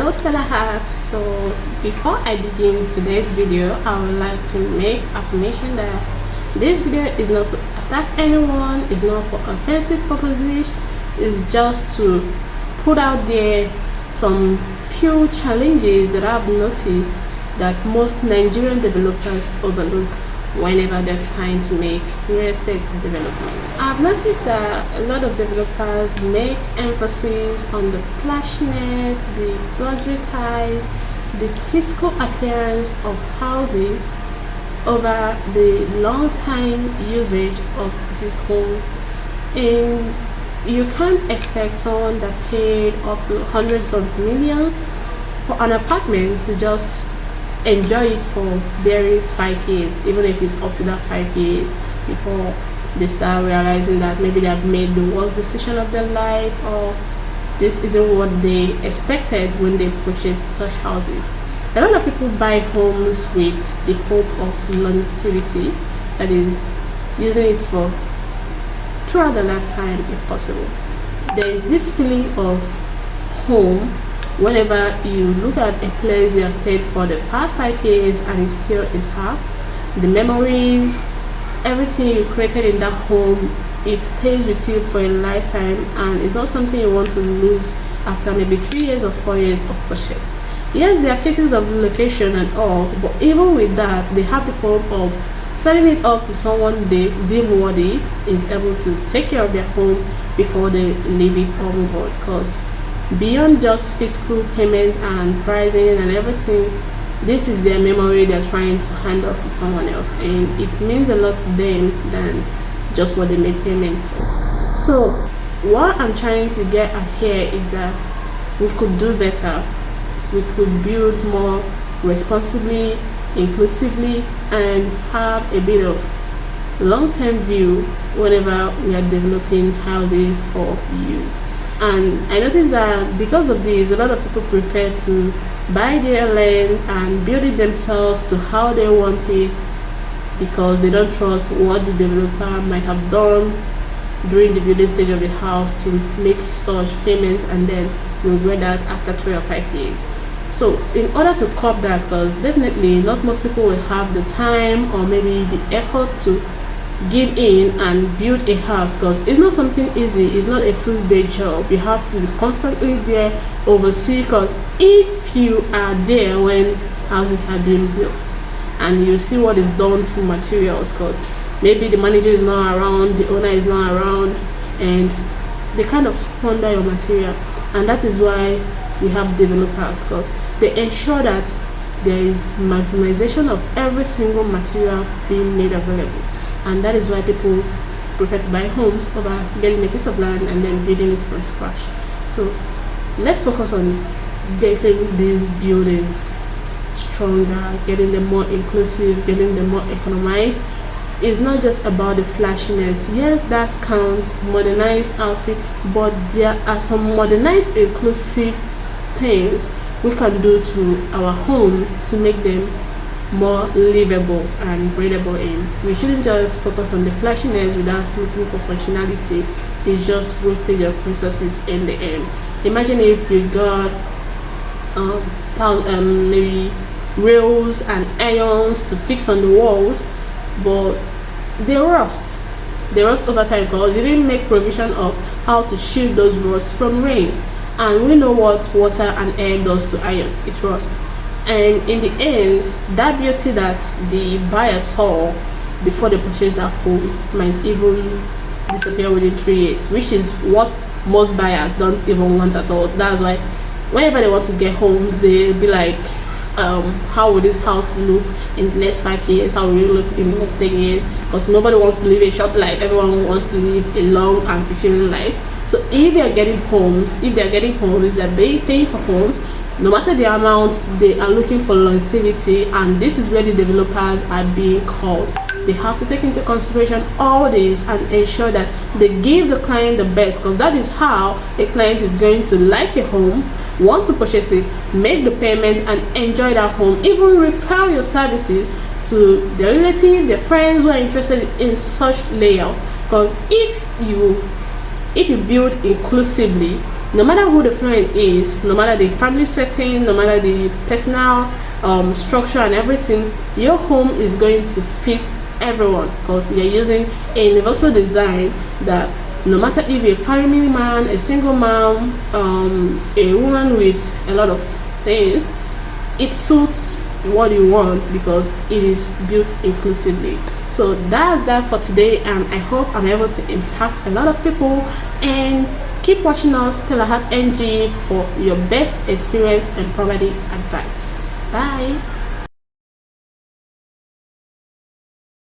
Hello Stella Heart. So before I begin today's video, I would like to make affirmation that this video is not to attack anyone, it's not for offensive purposes, it's just to put out there some few challenges that I've noticed that most Nigerian developers overlook whenever they're trying to make real estate developments. I've noticed that a lot of developers make emphasis on the flashiness, the glossy ties, the physical appearance of houses over the long time usage of these homes, and you can't expect someone that paid up to hundreds of millions for an apartment to just enjoy it for barely 5 years, even if it's up to that 5 years before they start realizing that maybe they have made the worst decision of their life, or this isn't what they expected when they purchased such houses. A lot of people buy homes with the hope of longevity, that is, using it for throughout their lifetime if possible. There is this feeling of home whenever you look at a place you have stayed for the past 5 years and it's still intact. The memories, everything you created in that home, it stays with you for a lifetime, and it's not something you want to lose after maybe 3 years or 4 years of purchase. Yes, there are cases of relocation and all, but even with that, they have the hope of selling it off to someone they deem worthy is able to take care of their home before they leave it or move on. Because beyond just fiscal payments and pricing and everything, this is their memory they're trying to hand off to someone else, and it means a lot to them than just what they made payments for. So what I'm trying to get at here is that we could do better. We could build more responsibly, inclusively, and have a bit of long-term view whenever we are developing houses for use. And I noticed that because of this, a lot of people prefer to buy their land and build it themselves to how they want it, because they don't trust what the developer might have done during the building stage of the house to make such payments and then regret that after 3 or 5 years. So in order to curb that, because definitely not most people will have the time or maybe the effort to give in and build a house, because it's not something easy. It's not a 2-day job. You have to be constantly there, oversee, because if you are there when houses are being built and you see what is done to materials, because maybe the manager is not around, the owner is not around, and they kind of squander your material. And that is why we have developers, because they ensure that there is maximization of every single material being made available. And that is why people prefer to buy homes over getting a piece of land and then building it from scratch. So let's focus on getting these buildings stronger, getting them more inclusive, getting them more economized. It's not just about the flashiness. Yes, that counts, modernized outfit, but there are some modernized inclusive things we can do to our homes to make them more livable and breathable in. We shouldn't just focus on the flashiness without looking for functionality. It's just wastage of resources in the end. Imagine if you got maybe rails and irons to fix on the walls, but they rust over time because you didn't make provision of how to shield those rusts from rain. And we know what water and air does to iron. It rusts. And in the end, that beauty that the buyer saw before they purchased that home might even disappear within 3 years, which is what most buyers don't even want at all. That's why whenever they want to get homes, they'll be like, how will this house look in the next 5 years? How will it look in the next 10 years? Because nobody wants to live a short life. Everyone wants to live a long and fulfilling life. So if they're getting homes, they're paying for homes, no matter the amount, they are looking for longevity, and this is where the developers are being called. They have to take into consideration all this and ensure that they give the client the best, because that is how a client is going to like a home, want to purchase it, make the payment, and enjoy that home. Even refer your services to their relatives, their friends who are interested in such layout. Because if you build inclusively, no matter who the friend is, no matter the family setting, no matter the personal structure and everything, your home is going to fit everyone, because you're using a universal design that no matter if you're a family man, a single mom, a woman with a lot of things, it suits what you want because it is built inclusively. So that's that for today, and I hope I'm able to impact a lot of people. And keep watching us, Stella NG, for your best experience and property advice. Bye.